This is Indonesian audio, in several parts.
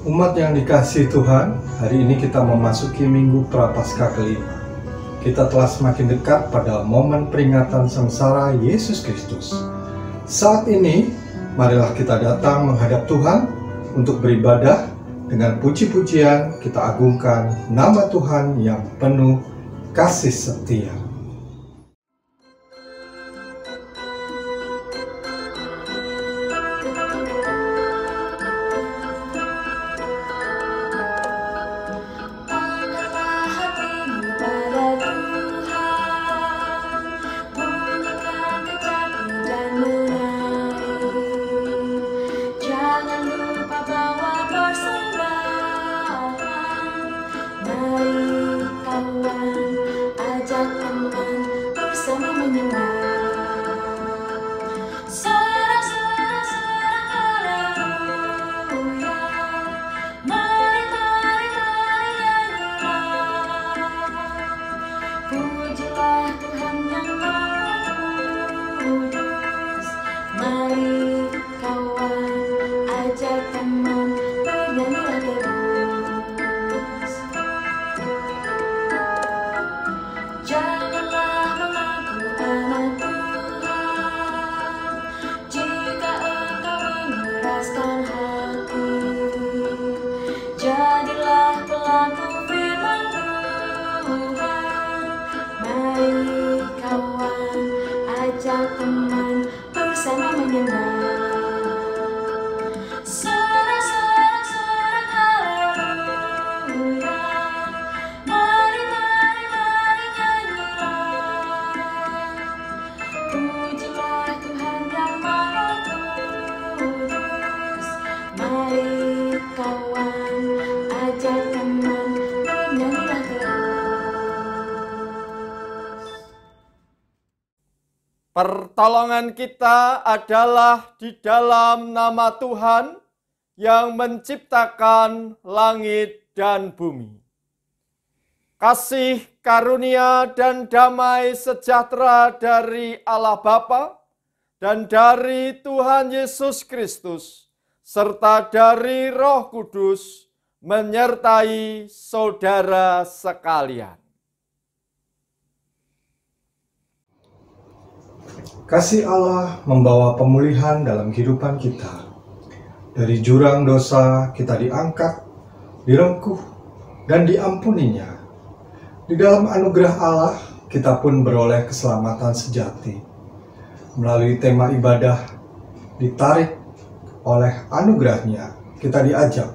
Umat yang dikasihi Tuhan, hari ini kita memasuki Minggu Prapaskah kelima. Kita telah semakin dekat pada momen peringatan sengsara Yesus Kristus. Saat ini, marilah kita datang menghadap Tuhan untuk beribadah. Dengan puji-pujian kita agungkan nama Tuhan yang penuh kasih setia. Pertolongan kita adalah di dalam nama Tuhan yang menciptakan langit dan bumi. Kasih, karunia, dan damai sejahtera dari Allah Bapa dan dari Tuhan Yesus Kristus, serta dari Roh Kudus, menyertai saudara sekalian. Kasih Allah membawa pemulihan dalam kehidupan kita. Dari jurang dosa kita diangkat, direngkuh, dan diampuninya. Di dalam anugerah Allah, kita pun beroleh keselamatan sejati. Melalui tema ibadah, ditarik oleh anugerahnya, kita diajak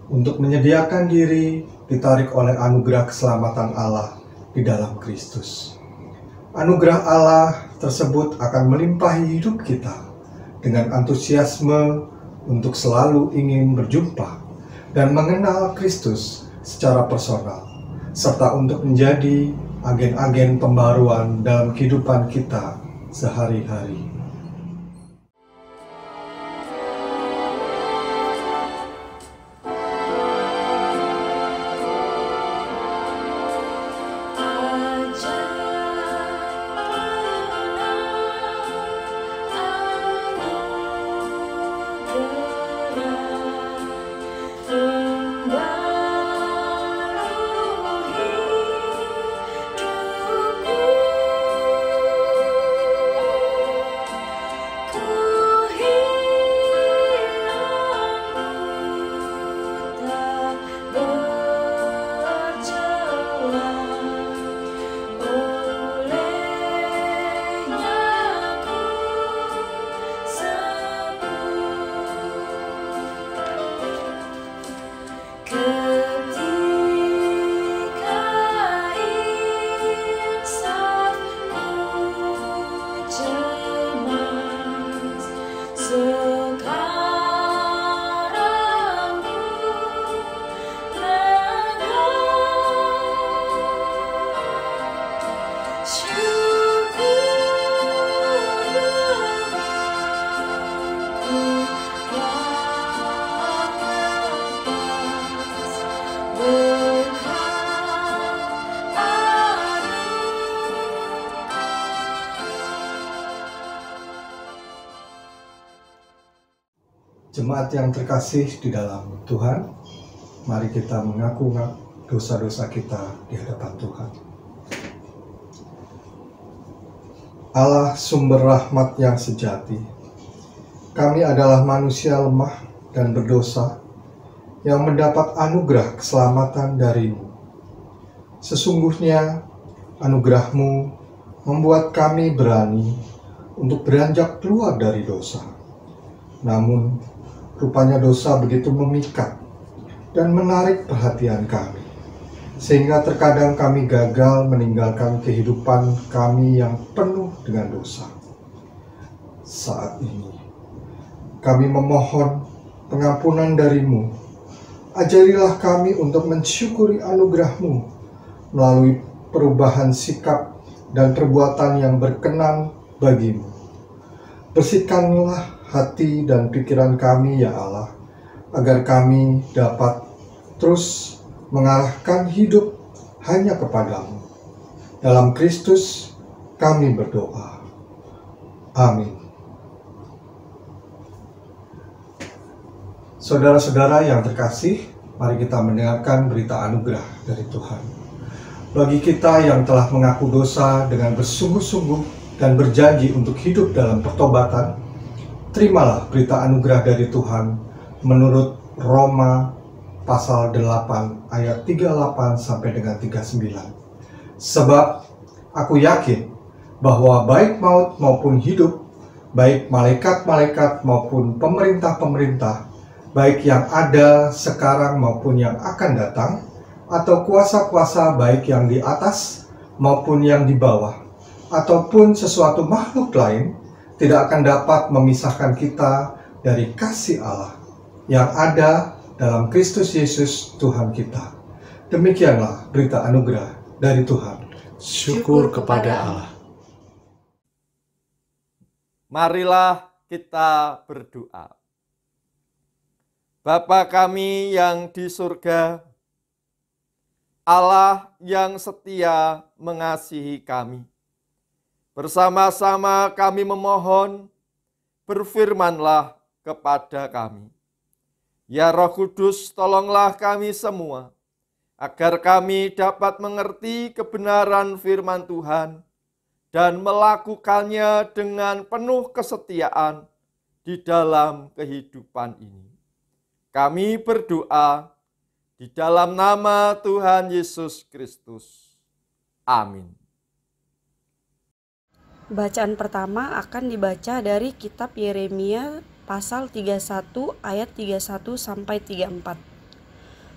untuk menyediakan diri, ditarik oleh anugerah keselamatan Allah di dalam Kristus. Anugerah Allah tersebut akan melimpahi hidup kita dengan antusiasme untuk selalu ingin berjumpa dan mengenal Kristus secara personal, serta untuk menjadi agen-agen pembaruan dalam kehidupan kita sehari-hari. Jemaat yang terkasih di dalam Tuhan, mari kita mengaku dosa-dosa kita di hadapan Tuhan. Allah sumber rahmat yang sejati, kami adalah manusia lemah dan berdosa yang mendapat anugerah keselamatan dari-Mu. Sesungguhnya anugerah-Mu membuat kami berani untuk beranjak keluar dari dosa. Namun, rupanya dosa begitu memikat dan menarik perhatian kami, sehingga terkadang kami gagal meninggalkan kehidupan kami yang penuh dengan dosa. Saat ini, kami memohon pengampunan dari-Mu. Ajarilah kami untuk mensyukuri anugerah-Mu melalui perubahan sikap dan perbuatan yang berkenan bagi-Mu. Bersihkanlah hati dan pikiran kami, ya Allah, agar kami dapat terus mengarahkan hidup hanya kepadamu. Dalam Kristus kami berdoa. Amin. Saudara-saudara yang terkasih, mari kita mendengarkan berita anugerah dari Tuhan. Bagi kita yang telah mengaku dosa dengan bersungguh-sungguh dan berjanji untuk hidup dalam pertobatan, terimalah berita anugerah dari Tuhan menurut Roma pasal 8 ayat 38 sampai dengan 39. Sebab aku yakin bahwa baik maut maupun hidup, baik malaikat-malaikat maupun pemerintah-pemerintah, baik yang ada sekarang maupun yang akan datang, atau kuasa-kuasa baik yang di atas maupun yang di bawah, ataupun sesuatu makhluk lain, tidak akan dapat memisahkan kita dari kasih Allah yang ada dalam Kristus Yesus Tuhan kita. Demikianlah berita anugerah dari Tuhan. Syukur kepada Allah. Marilah kita berdoa. Bapa kami yang di surga, Allah yang setia mengasihi kami. Bersama-sama kami memohon, berfirmanlah kepada kami. Ya Roh Kudus, tolonglah kami semua, agar kami dapat mengerti kebenaran firman Tuhan dan melakukannya dengan penuh kesetiaan di dalam kehidupan ini. Kami berdoa di dalam nama Tuhan Yesus Kristus. Amin. Bacaan pertama akan dibaca dari kitab Yeremia pasal 31 ayat 31 sampai 34.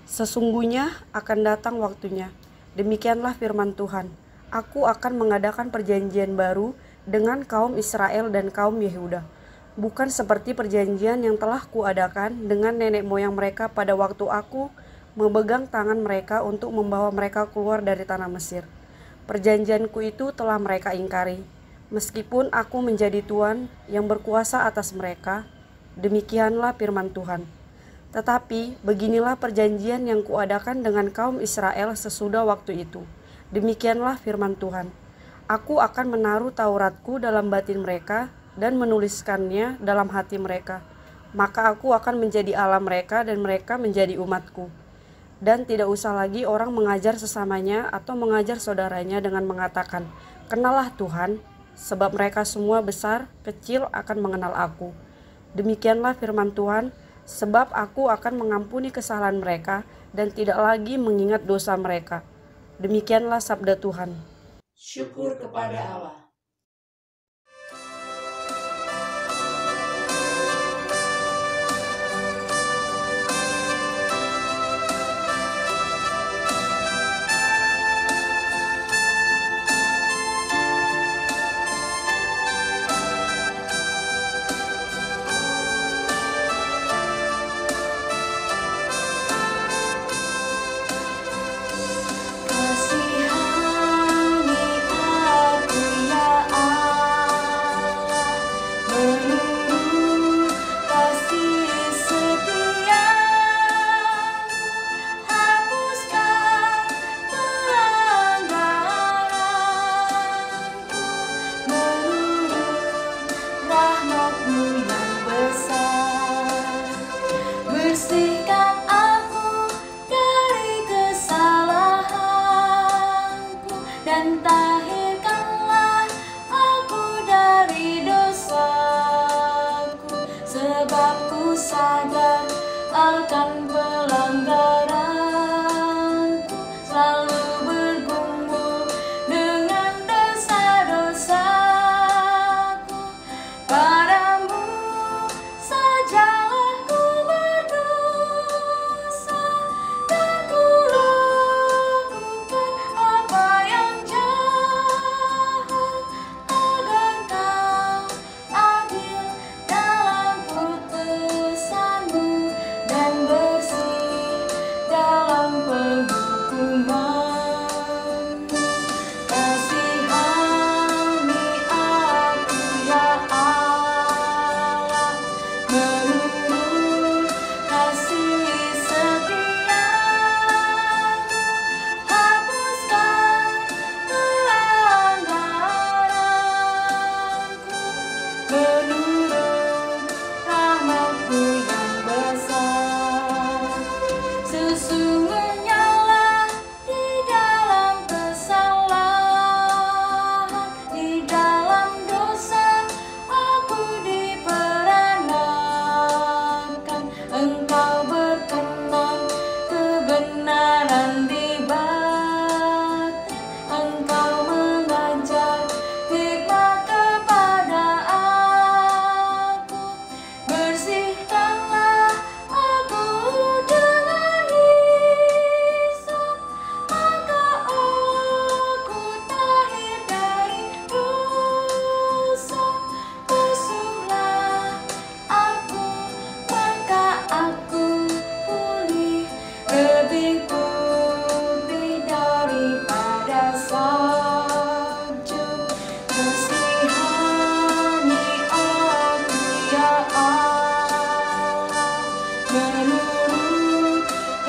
Sesungguhnya akan datang waktunya, demikianlah firman Tuhan, aku akan mengadakan perjanjian baru dengan kaum Israel dan kaum Yehuda, bukan seperti perjanjian yang telah kuadakan dengan nenek moyang mereka pada waktu aku memegang tangan mereka untuk membawa mereka keluar dari tanah Mesir. Perjanjianku itu telah mereka ingkari, meskipun aku menjadi Tuhan yang berkuasa atas mereka. Demikianlah firman Tuhan. Tetapi beginilah perjanjian yang kuadakan dengan kaum Israel sesudah waktu itu. Demikianlah firman Tuhan. Aku akan menaruh Tauratku dalam batin mereka dan menuliskannya dalam hati mereka. Maka aku akan menjadi Allah mereka dan mereka menjadi umatku. Dan tidak usah lagi orang mengajar sesamanya atau mengajar saudaranya dengan mengatakan, "Kenalah Tuhan," sebab mereka semua besar, kecil akan mengenal aku. Demikianlah firman Tuhan, sebab aku akan mengampuni kesalahan mereka dan tidak lagi mengingat dosa mereka. Demikianlah sabda Tuhan. Syukur kepada Allah. Kasihani aku ya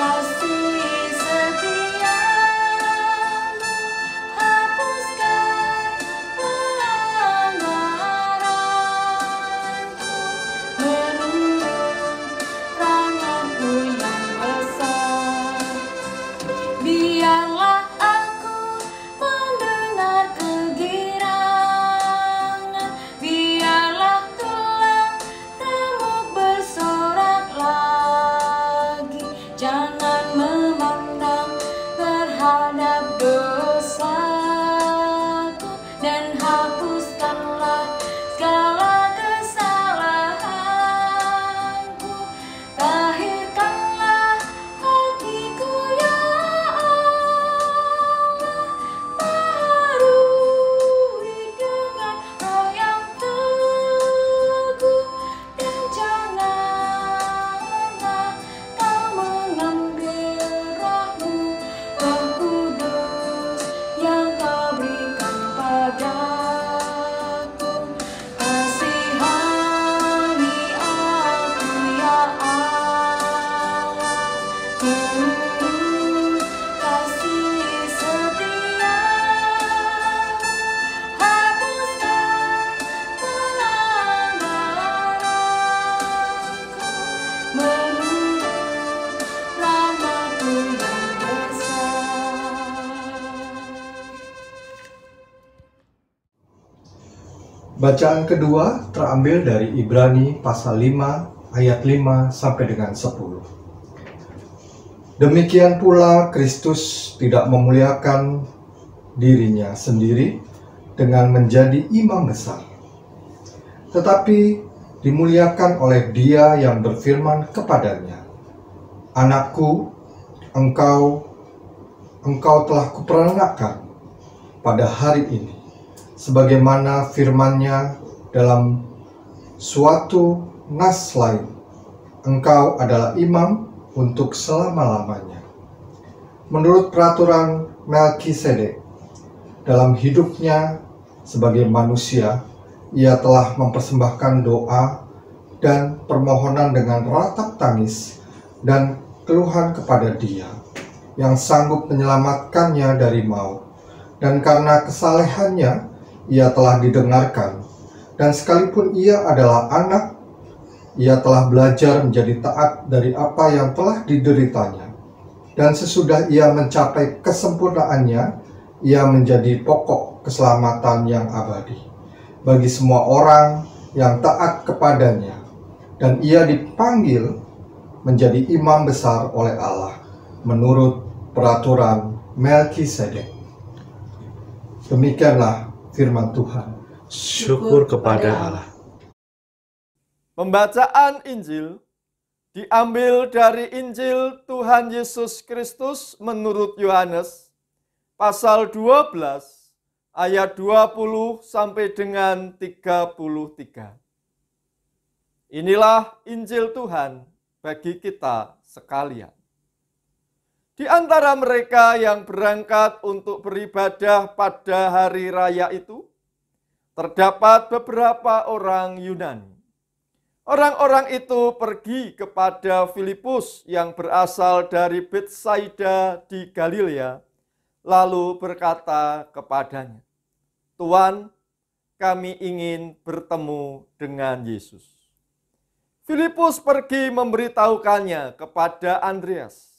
kasih setiamu hapuskan pelanggaranku menurut rahmat-Mu yang besar. Biarlah aku mendengar kegirangan, biarlah tulang remuk bersorak lagi. Jangan memandang terhadap dosaku dan hapuskanlah segala kesalahanku. Tahirkanlah hatiku ya Allah, baharui dengan roh yang teguh, dan janganlah Kau mengambil roh-Mu, Roh Kudus yang Kau berikan padaku. Kasihani aku ya Allah, menurut kasih setiamu hapuskan pelanggaranku menurut rahmat-Mu yang besar. Bacaan kedua terambil dari Ibrani pasal 5 ayat 5 sampai dengan 10. Demikian pula Kristus tidak memuliakan dirinya sendiri dengan menjadi imam besar, tetapi dimuliakan oleh Dia yang berfirman kepadanya, "Anakku, engkau telah kuperanakan pada hari ini, sebagaimana firman-Nya dalam suatu nas lain, engkau adalah imam untuk selama-lamanya." Menurut peraturan Melkisedek, dalam hidupnya sebagai manusia, ia telah mempersembahkan doa dan permohonan dengan ratap tangis dan keluhan kepada Dia yang sanggup menyelamatkannya dari maut. Dan karena kesalehannya, ia telah didengarkan, dan sekalipun ia adalah anak, ia telah belajar menjadi taat dari apa yang telah dideritanya. Dan sesudah ia mencapai kesempurnaannya, ia menjadi pokok keselamatan yang abadi bagi semua orang yang taat kepadanya. Dan ia dipanggil menjadi imam besar oleh Allah menurut peraturan Melkisedek. Demikianlah firman Tuhan. Syukur kepada Allah. Pembacaan Injil diambil dari Injil Tuhan Yesus Kristus menurut Yohanes pasal 12 ayat 20 sampai dengan 33. Inilah Injil Tuhan bagi kita sekalian. Di antara mereka yang berangkat untuk beribadah pada hari raya itu, terdapat beberapa orang Yunani. Orang-orang itu pergi kepada Filipus yang berasal dari Betsaida di Galilea, lalu berkata kepadanya, "Tuan, kami ingin bertemu dengan Yesus." Filipus pergi memberitahukannya kepada Andreas.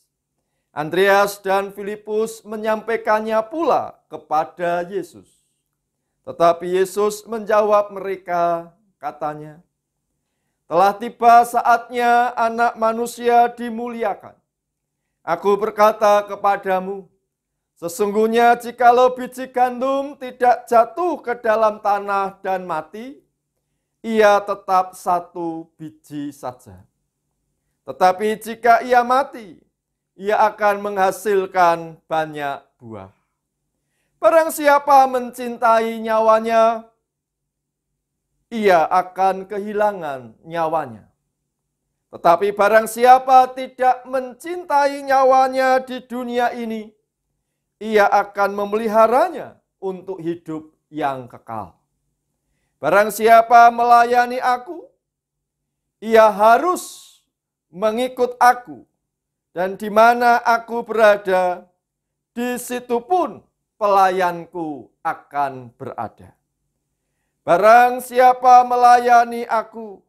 Andreas dan Filipus menyampaikannya pula kepada Yesus. Tetapi Yesus menjawab mereka, katanya, "Telah tiba saatnya Anak Manusia dimuliakan. Aku berkata kepadamu, sesungguhnya jikalau biji gandum tidak jatuh ke dalam tanah dan mati, ia tetap satu biji saja. Tetapi jika ia mati, ia akan menghasilkan banyak buah. Barang siapa mencintai nyawanya, ia akan kehilangan nyawanya. Tetapi barang siapa tidak mencintai nyawanya di dunia ini, ia akan memeliharanya untuk hidup yang kekal. Barang siapa melayani aku, ia harus mengikut aku. Dan di mana aku berada, di situ pun pelayanku akan berada. Barang siapa melayani aku,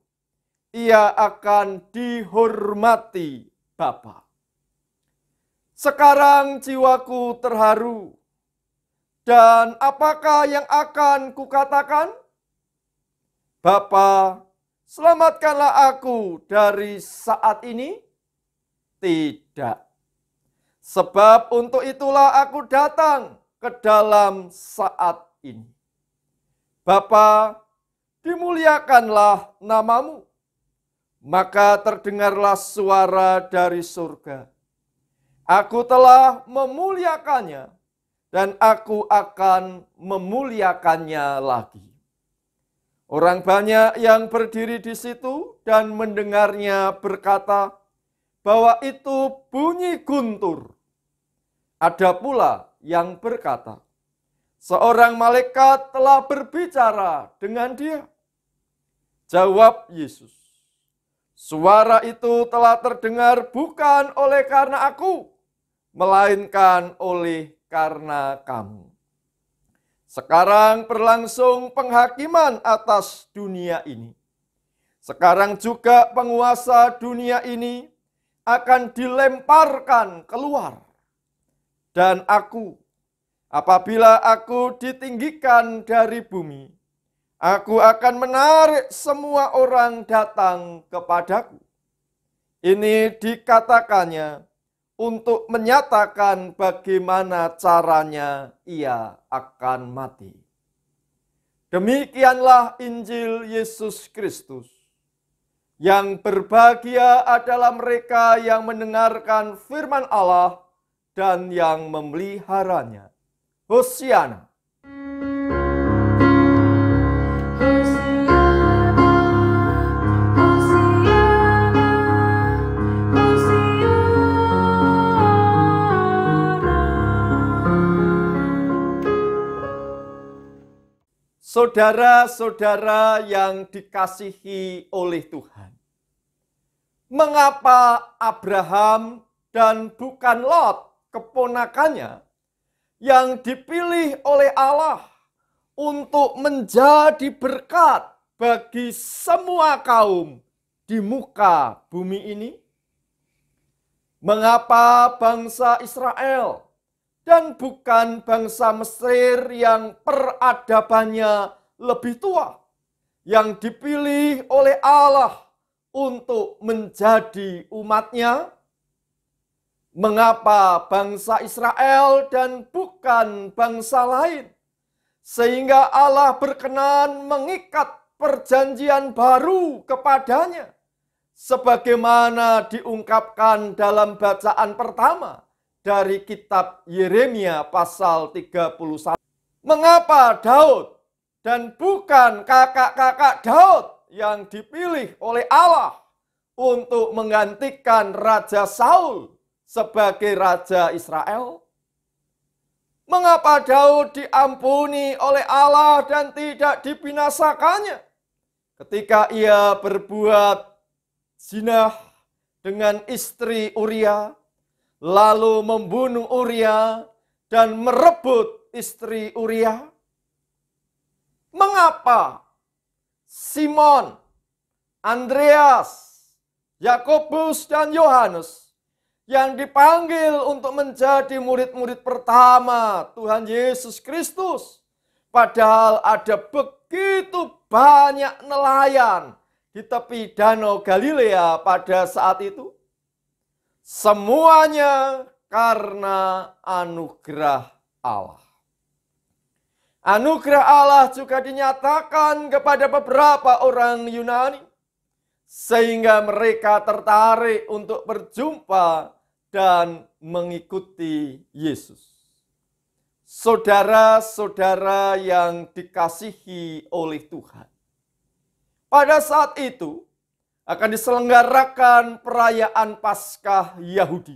ia akan dihormati Bapa. Sekarang jiwaku terharu, dan apakah yang akan kukatakan? Bapa, selamatkanlah aku dari saat ini. Tidak. Sebab untuk itulah aku datang ke dalam saat ini. Bapa, dimuliakanlah namamu. Maka terdengarlah suara dari surga. Aku telah memuliakannya, dan aku akan memuliakannya lagi. Orang banyak yang berdiri di situ dan mendengarnya berkata, bahwa itu bunyi guntur. Ada pula yang berkata, seorang malaikat telah berbicara dengan dia. Jawab Yesus, suara itu telah terdengar bukan oleh karena aku, melainkan oleh karena kamu. Sekarang berlangsung penghakiman atas dunia ini. Sekarang juga penguasa dunia ini akan dilemparkan keluar. Dan aku, apabila aku ditinggikan dari bumi, aku akan menarik semua orang datang kepadaku. Ini dikatakannya untuk menyatakan bagaimana caranya ia akan mati. Demikianlah Injil Yesus Kristus. Yang berbahagia adalah mereka yang mendengarkan firman Allah dan yang memeliharanya. Hosiana. Saudara-saudara yang dikasihi oleh Tuhan, mengapa Abraham dan bukan Lot, keponakannya, yang dipilih oleh Allah untuk menjadi berkat bagi semua kaum di muka bumi ini? Mengapa bangsa Israel dan bukan bangsa Mesir yang peradabannya lebih tua, yang dipilih oleh Allah untuk menjadi umatnya? Mengapa bangsa Israel dan bukan bangsa lain? Sehingga Allah berkenan mengikat perjanjian baru kepadanya, sebagaimana diungkapkan dalam bacaan pertama dari kitab Yeremia pasal 31. Mengapa Daud dan bukan kakak-kakak Daud yang dipilih oleh Allah untuk menggantikan Raja Saul sebagai Raja Israel? Mengapa Daud diampuni oleh Allah dan tidak dibinasakannya ketika ia berbuat zina dengan istri Uria, lalu membunuh Uria dan merebut istri Uria? Mengapa Simon, Andreas, Yakobus, dan Yohanes yang dipanggil untuk menjadi murid-murid pertama Tuhan Yesus Kristus, padahal ada begitu banyak nelayan di tepi Danau Galilea pada saat itu? Semuanya karena anugerah Allah. Anugerah Allah juga dinyatakan kepada beberapa orang Yunani, sehingga mereka tertarik untuk berjumpa dan mengikuti Yesus. Saudara-saudara yang dikasihi oleh Tuhan, pada saat itu akan diselenggarakan perayaan Paskah Yahudi,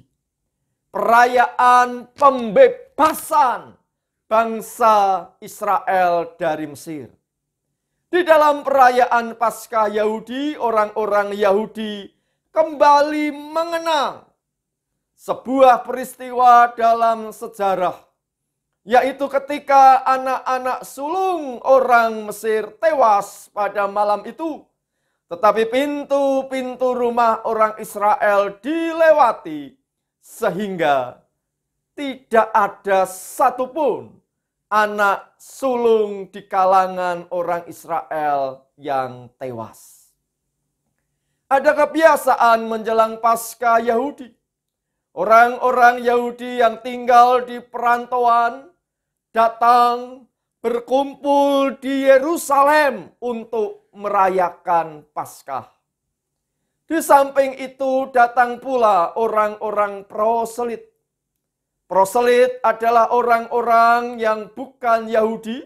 perayaan pembebasan bangsa Israel dari Mesir. Di dalam perayaan Paskah Yahudi, orang-orang Yahudi kembali mengenang sebuah peristiwa dalam sejarah, yaitu ketika anak-anak sulung orang Mesir tewas pada malam itu. Tetapi pintu-pintu rumah orang Israel dilewati sehingga tidak ada satupun anak sulung di kalangan orang Israel yang tewas. Ada kebiasaan menjelang Paskah Yahudi. Orang-orang Yahudi yang tinggal di perantauan datang berkumpul di Yerusalem untuk merayakan Paskah. Di samping itu datang pula orang-orang proselit. Proselit adalah orang-orang yang bukan Yahudi,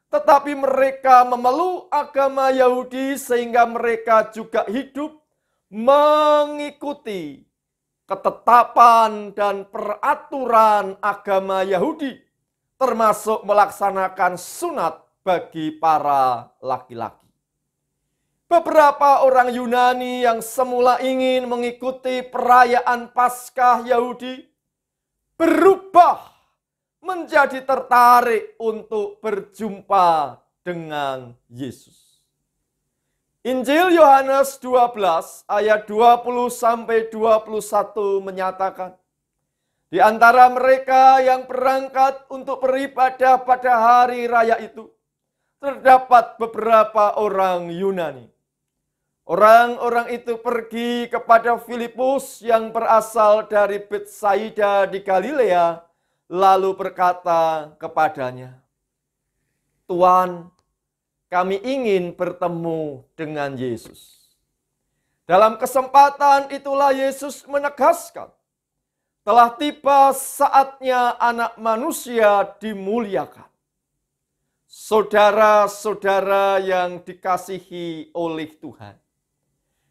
tetapi mereka memeluk agama Yahudi sehingga mereka juga hidup mengikuti ketetapan dan peraturan agama Yahudi, termasuk melaksanakan sunat bagi para laki-laki. Beberapa orang Yunani yang semula ingin mengikuti perayaan Paskah Yahudi berubah menjadi tertarik untuk berjumpa dengan Yesus. Injil Yohanes 12 ayat 20 sampai 21 menyatakan, di antara mereka yang berangkat untuk beribadah pada hari raya itu, terdapat beberapa orang Yunani. Orang-orang itu pergi kepada Filipus yang berasal dari Betsaida di Galilea, lalu berkata kepadanya, "Tuan, kami ingin bertemu dengan Yesus." Dalam kesempatan itulah Yesus menegaskan, telah tiba saatnya Anak Manusia dimuliakan. Saudara-saudara yang dikasihi oleh Tuhan,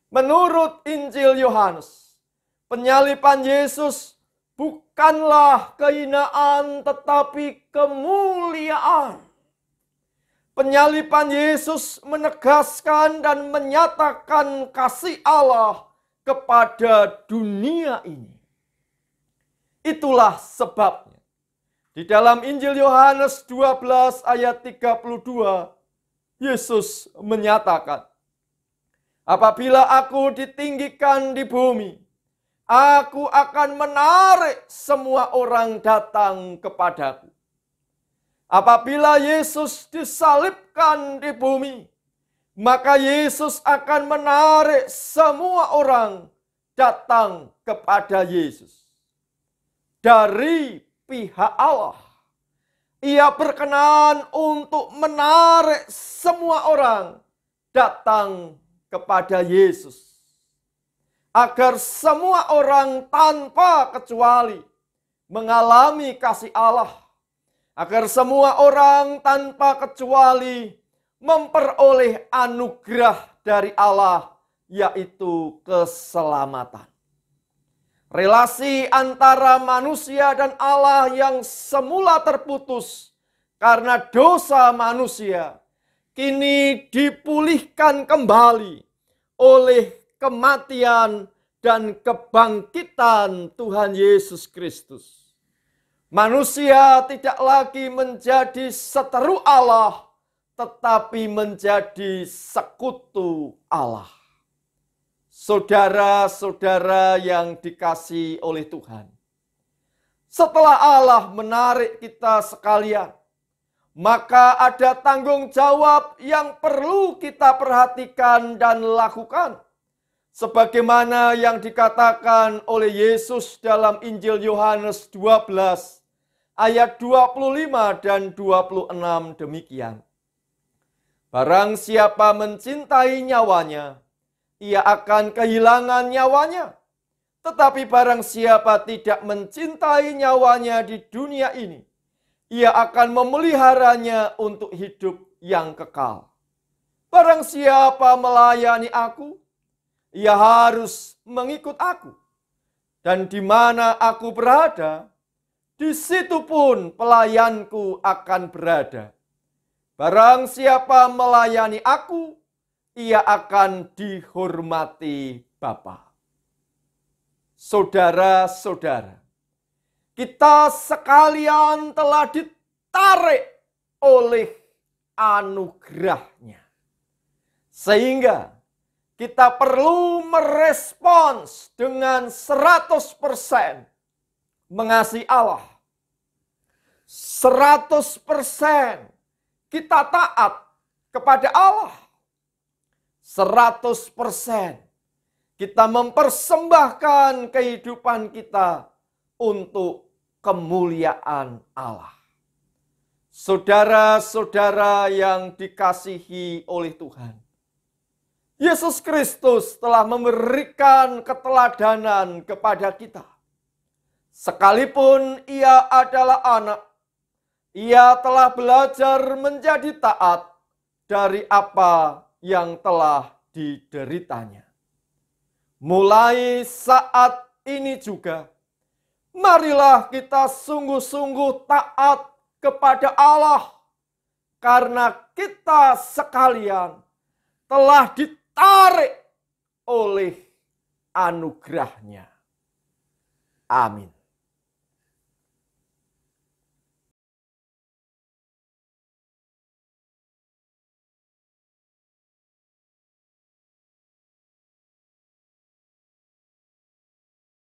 menurut Injil Yohanes, penyaliban Yesus bukanlah kehinaan tetapi kemuliaan. Penyaliban Yesus menegaskan dan menyatakan kasih Allah kepada dunia ini. Itulah sebabnya di dalam Injil Yohanes 12 ayat 32, Yesus menyatakan, "Apabila aku ditinggikan di bumi, aku akan menarik semua orang datang kepadaku." Apabila Yesus disalibkan di bumi, maka Yesus akan menarik semua orang datang kepada Yesus. Dari pihak Allah, Ia berkenan untuk menarik semua orang datang kepada Yesus, agar semua orang tanpa kecuali mengalami kasih Allah, agar semua orang tanpa kecuali memperoleh anugerah dari Allah, yaitu keselamatan. Relasi antara manusia dan Allah yang semula terputus karena dosa manusia, kini dipulihkan kembali oleh kematian dan kebangkitan Tuhan Yesus Kristus. Manusia tidak lagi menjadi seteru Allah, tetapi menjadi sekutu Allah. Saudara-saudara yang dikasihi oleh Tuhan, setelah Allah menarik kita sekalian, maka ada tanggung jawab yang perlu kita perhatikan dan lakukan. Sebagaimana yang dikatakan oleh Yesus dalam Injil Yohanes 12 ayat 25 dan 26 demikian. Barang siapa mencintai nyawanya, ia akan kehilangan nyawanya. Tetapi barang siapa tidak mencintai nyawanya di dunia ini, ia akan memeliharanya untuk hidup yang kekal. Barang siapa melayani aku, ia harus mengikut aku. Dan di mana aku berada, di situ pun pelayanku akan berada. Barang siapa melayani aku, ia akan dihormati Bapa. saudara-saudara, kita sekalian telah ditarik oleh anugerahnya. Sehingga kita perlu merespons dengan 100% mengasihi Allah. 100% kita taat kepada Allah. 100% kita mempersembahkan kehidupan kita untuk kemuliaan Allah. Saudara-saudara yang dikasihi oleh Tuhan, Yesus Kristus telah memberikan keteladanan kepada kita. Sekalipun ia adalah anak, ia telah belajar menjadi taat dari apa yang telah dideritanya. Mulai saat ini juga, marilah kita sungguh-sungguh taat kepada Allah, karena kita sekalian telah ditarik oleh anugerahnya. Amin.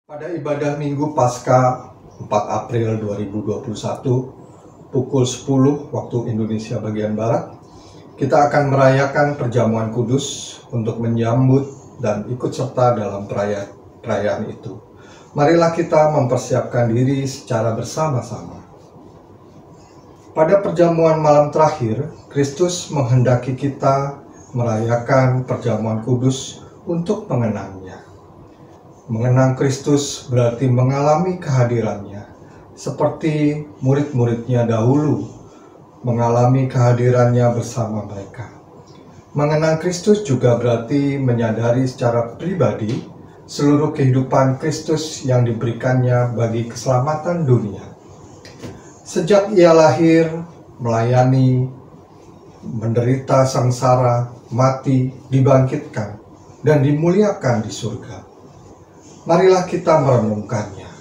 Pada ibadah Minggu Paskah 4 April 2021 pukul 10 waktu Indonesia bagian Barat, kita akan merayakan perjamuan kudus untuk menyambut dan ikut serta dalam perayaan itu. Marilah kita mempersiapkan diri secara bersama-sama. Pada perjamuan malam terakhir, Kristus menghendaki kita merayakan perjamuan kudus untuk mengenangnya. Mengenang Kristus berarti mengalami kehadirannya, seperti murid-muridnya dahulu mengalami kehadirannya bersama mereka. Mengenang Kristus juga berarti menyadari secara pribadi seluruh kehidupan Kristus yang diberikannya bagi keselamatan dunia. Sejak ia lahir, melayani, menderita sengsara, mati, dibangkitkan, dan dimuliakan di surga. Marilah kita merenungkannya.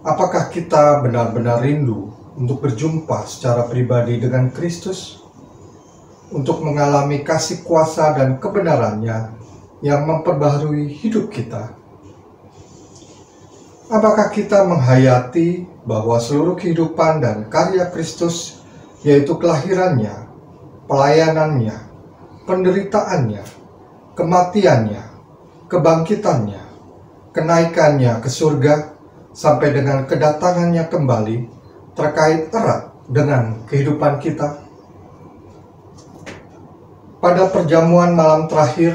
Apakah kita benar-benar rindu untuk berjumpa secara pribadi dengan Kristus? Untuk mengalami kasih kuasa dan kebenarannya yang memperbaharui hidup kita? Apakah kita menghayati bahwa seluruh kehidupan dan karya Kristus, yaitu kelahirannya, pelayanannya, penderitaannya, kematiannya, kebangkitannya, kenaikannya ke surga, sampai dengan kedatangannya kembali, terkait erat dengan kehidupan kita? Pada perjamuan malam terakhir,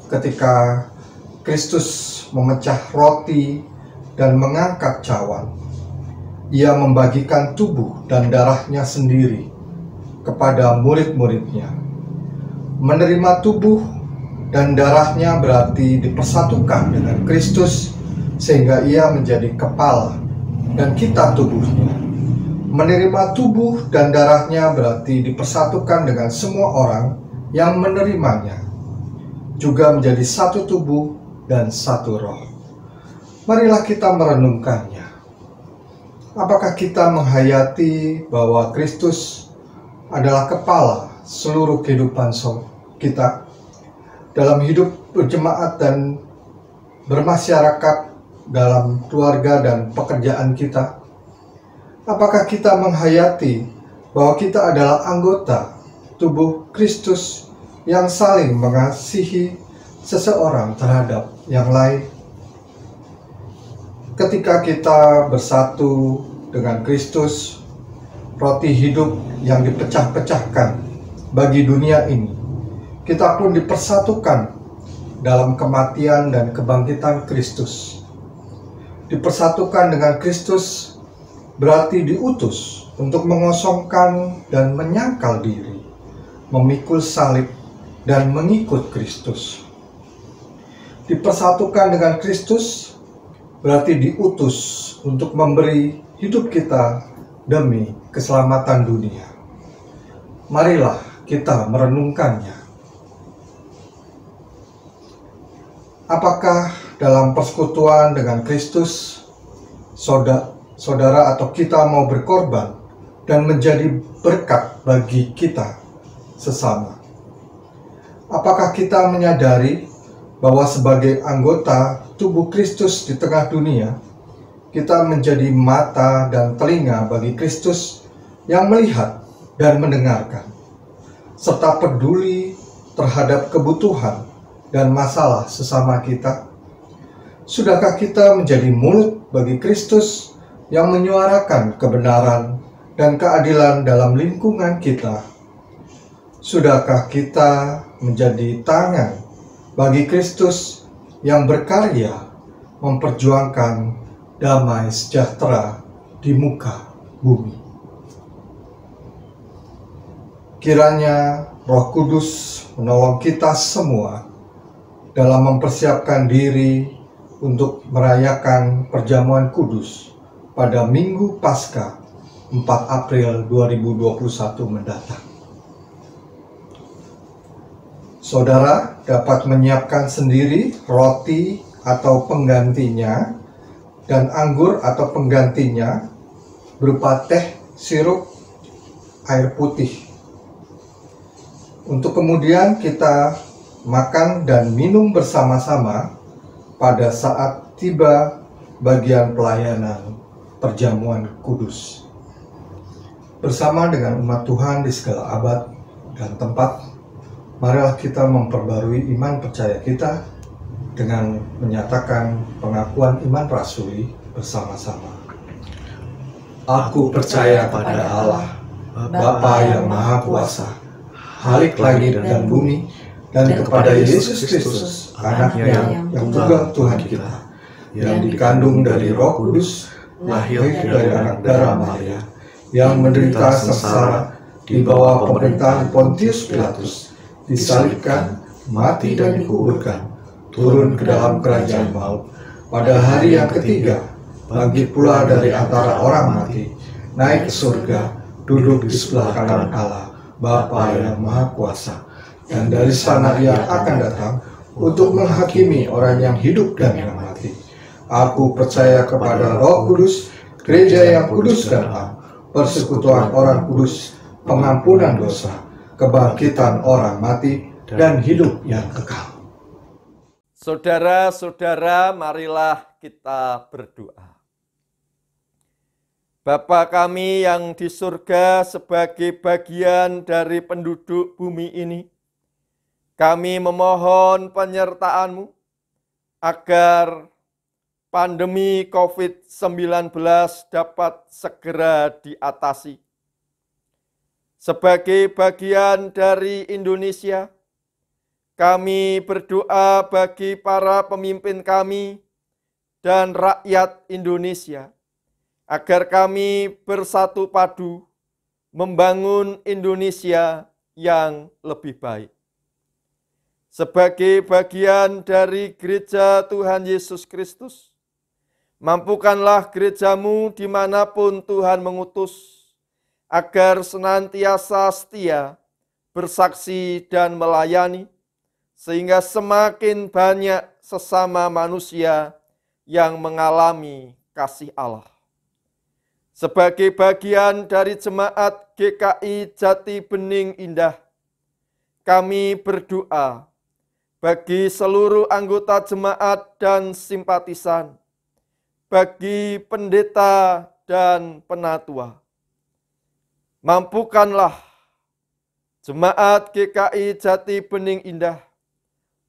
ketika Kristus memecah roti dan mengangkat cawan, ia membagikan tubuh dan darahnya sendiri kepada murid-muridnya. Menerima tubuh dan darahnya berarti dipersatukan dengan Kristus, sehingga ia menjadi kepala dan kita tubuhnya. Menerima tubuh dan darahnya berarti dipersatukan dengan semua orang yang menerimanya, juga menjadi satu tubuh dan satu roh. Marilah kita merenungkannya. Apakah kita menghayati bahwa Kristus adalah kepala seluruh kehidupan kita? Dalam hidup berjemaat dan bermasyarakat, dalam keluarga dan pekerjaan kita? Apakah kita menghayati bahwa kita adalah anggota tubuh Kristus yang saling mengasihi seseorang terhadap yang lain? Ketika kita bersatu dengan Kristus, roti hidup yang dipecah-pecahkan bagi dunia ini, kita pun dipersatukan dalam kematian dan kebangkitan Kristus. Dipersatukan dengan Kristus berarti diutus untuk mengosongkan dan menyangkal diri, memikul salib dan mengikut Kristus. Dipersatukan dengan Kristus berarti diutus untuk memberi hidup kita demi keselamatan dunia. Marilah kita merenungkannya. Apakah dalam persekutuan dengan Kristus, saudara atau kita mau berkorban dan menjadi berkat bagi kita sesama. Apakah kita menyadari bahwa sebagai anggota tubuh Kristus di tengah dunia, kita menjadi mata dan telinga bagi Kristus yang melihat dan mendengarkan, serta peduli terhadap kebutuhan dan masalah sesama kita? Sudahkah kita menjadi mulut bagi Kristus yang menyuarakan kebenaran dan keadilan dalam lingkungan kita? Sudahkah kita menjadi tangan bagi Kristus yang berkarya memperjuangkan damai sejahtera di muka bumi? Kiranya Roh Kudus menolong kita semua dalam mempersiapkan diri untuk merayakan perjamuan kudus pada Minggu Paskah 4 April 2021 mendatang. Saudara dapat menyiapkan sendiri roti atau penggantinya dan anggur atau penggantinya berupa teh, sirup, air putih. Untuk kemudian kita makan dan minum bersama-sama pada saat tiba bagian pelayanan perjamuan kudus. Bersama dengan umat Tuhan di segala abad dan tempat, marilah kita memperbarui iman percaya kita dengan menyatakan pengakuan iman rasuli bersama-sama. Aku percaya pada Allah, Bapa yang Maha Kuasa, Khalik langit dan bumi, dan kepada Yesus Kristus, Anaknya yang tunggal Tuhan kita, yang dikandung dari Roh Kudus, lahir dari anak darah Maria, yang menderita sengsara di bawah pemerintahan Pontius Pilatus, disalibkan, mati dan dikuburkan, turun ke dalam kerajaan maut, pada hari yang ketiga, bangkit pula dari antara orang mati, naik ke surga, duduk di sebelah kanan Allah, Bapa yang Maha Kuasa, dan dari sana Ia akan datang untuk menghakimi orang yang hidup dan yang mati. Aku percaya kepada Roh Kudus, gereja yang kudus dan am, persekutuan orang kudus, pengampunan dosa, kebangkitan orang mati, dan hidup yang kekal. Saudara-saudara, marilah kita berdoa. Bapa kami yang di surga, sebagai bagian dari penduduk bumi ini, kami memohon penyertaan-Mu agar pandemi COVID-19 dapat segera diatasi. Sebagai bagian dari Indonesia, kami berdoa bagi para pemimpin kami dan rakyat Indonesia, agar kami bersatu padu membangun Indonesia yang lebih baik. Sebagai bagian dari gereja Tuhan Yesus Kristus, mampukanlah gereja-Mu dimanapun Tuhan mengutus, agar senantiasa setia, bersaksi dan melayani, sehingga semakin banyak sesama manusia yang mengalami kasih Allah. Sebagai bagian dari jemaat GKI Jati Bening Indah, kami berdoa bagi seluruh anggota jemaat dan simpatisan, bagi pendeta dan penatua. Mampukanlah jemaat GKI Jati Bening Indah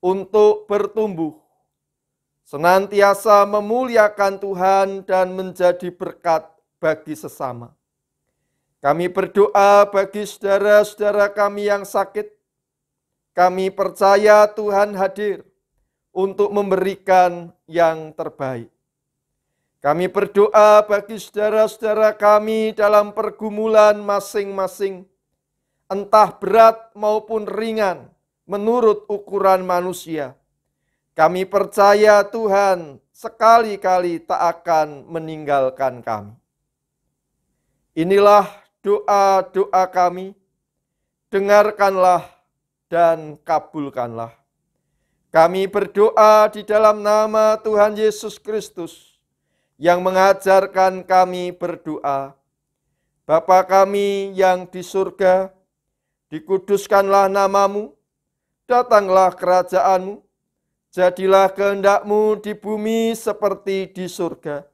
untuk bertumbuh, senantiasa memuliakan Tuhan dan menjadi berkat bagi sesama. Kami berdoa bagi saudara-saudara kami yang sakit. Kami percaya Tuhan hadir untuk memberikan yang terbaik. Kami berdoa bagi saudara-saudara kami dalam pergumulan masing-masing, entah berat maupun ringan menurut ukuran manusia. Kami percaya Tuhan sekali-kali tak akan meninggalkan kami. Inilah doa-doa kami, dengarkanlah dan kabulkanlah. Kami berdoa di dalam nama Tuhan Yesus Kristus yang mengajarkan kami berdoa. Bapa kami yang di surga, dikuduskanlah namamu, datanglah kerajaanmu, jadilah kehendak-Mu di bumi seperti di surga.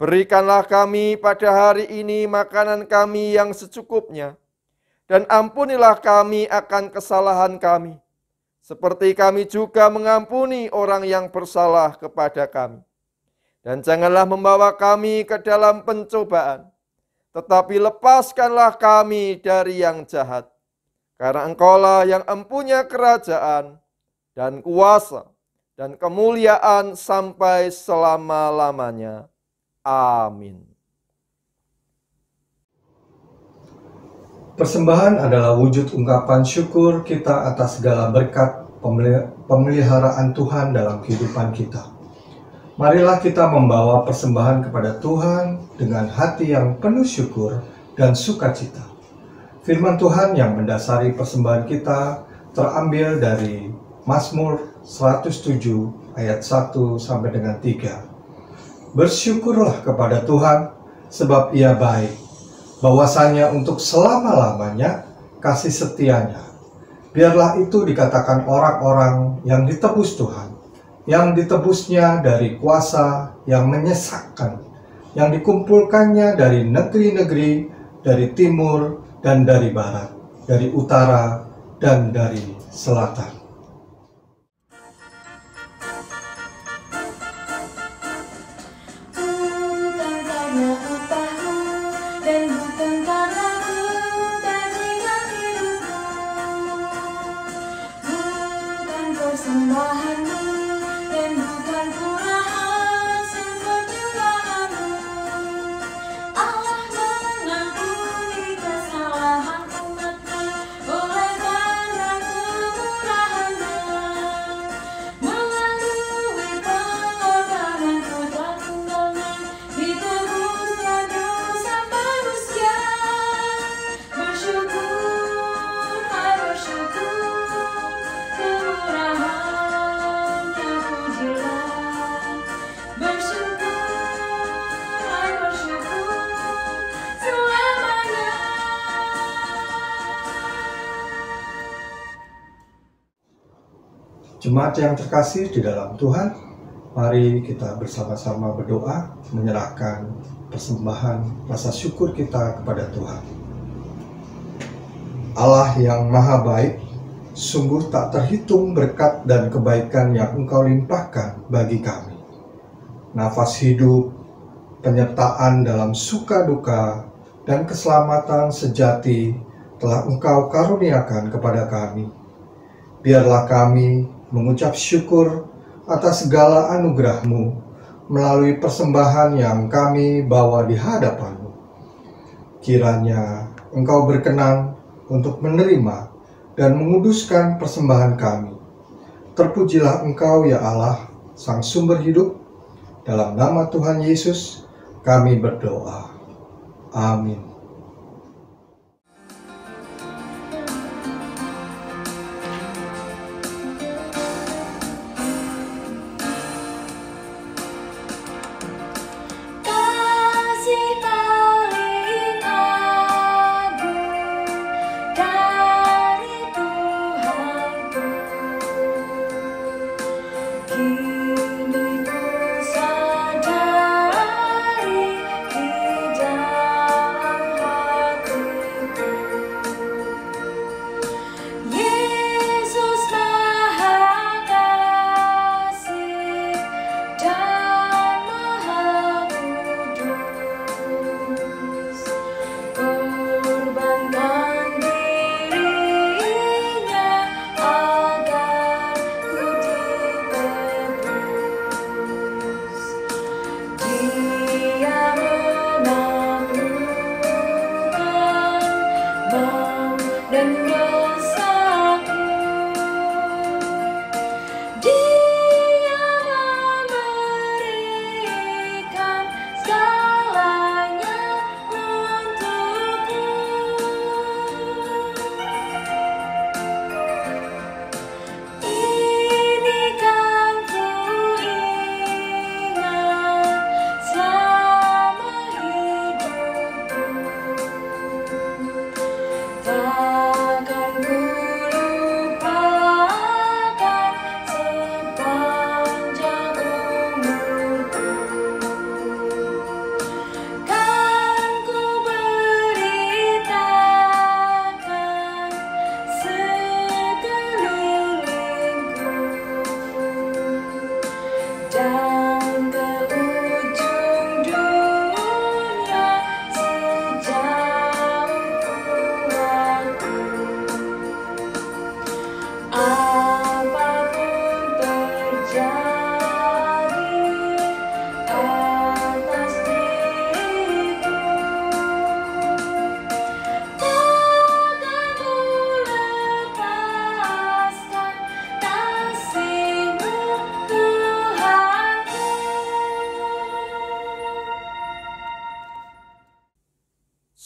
Berikanlah kami pada hari ini makanan kami yang secukupnya, dan ampunilah kami akan kesalahan kami, seperti kami juga mengampuni orang yang bersalah kepada kami. Dan janganlah membawa kami ke dalam pencobaan, tetapi lepaskanlah kami dari yang jahat. Karena Engkaulah yang empunya kerajaan dan kuasa dan kemuliaan sampai selama-lamanya. Amin. Persembahan adalah wujud ungkapan syukur kita atas segala berkat pemeliharaan Tuhan dalam kehidupan kita. Marilah kita membawa persembahan kepada Tuhan dengan hati yang penuh syukur dan sukacita. Firman Tuhan yang mendasari persembahan kita terambil dari Mazmur 107 ayat 1 sampai dengan 3. Bersyukurlah kepada Tuhan sebab Ia baik, bahwasanya untuk selama-lamanya kasih setianya. Biarlah itu dikatakan orang-orang yang ditebus Tuhan, yang ditebusnya dari kuasa yang menyesakkan, yang dikumpulkannya dari negeri-negeri, dari timur dan dari barat, dari utara dan dari selatan. Jemaat yang terkasih di dalam Tuhan, mari kita bersama-sama berdoa menyerahkan persembahan rasa syukur kita kepada Tuhan. Allah yang maha baik, sungguh tak terhitung berkat dan kebaikan yang Engkau limpahkan bagi kami. Nafas hidup, penyertaan dalam suka duka, dan keselamatan sejati telah Engkau karuniakan kepada kami. Biarlah kami mengucap syukur atas segala anugerah-Mu melalui persembahan yang kami bawa di hadapan-Mu. Kiranya Engkau berkenan untuk menerima dan menguduskan persembahan kami. Terpujilah Engkau ya Allah, Sang Sumber Hidup. Dalam nama Tuhan Yesus kami berdoa. Amin. Kini ku sadari di dalam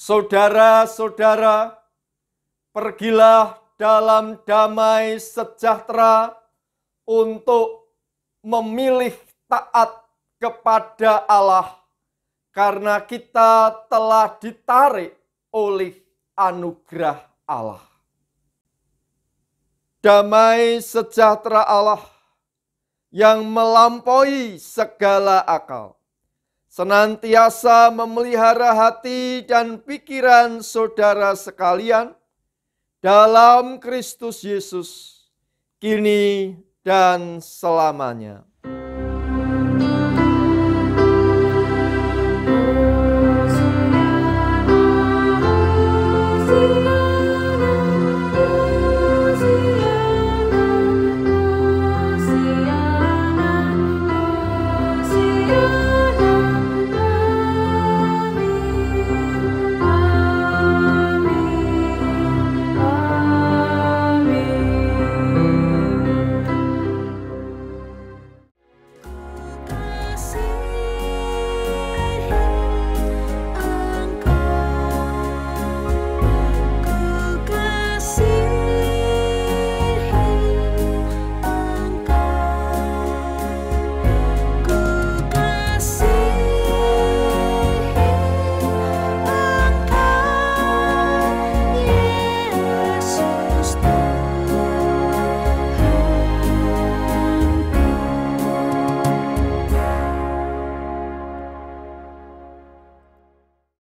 Saudara-saudara, pergilah dalam damai sejahtera untuk memilih taat kepada Allah, karena kita telah ditarik oleh anugerah Allah. Damai sejahtera Allah yang melampaui segala akal senantiasa memelihara hati dan pikiran saudara sekalian dalam Kristus Yesus, kini dan selamanya.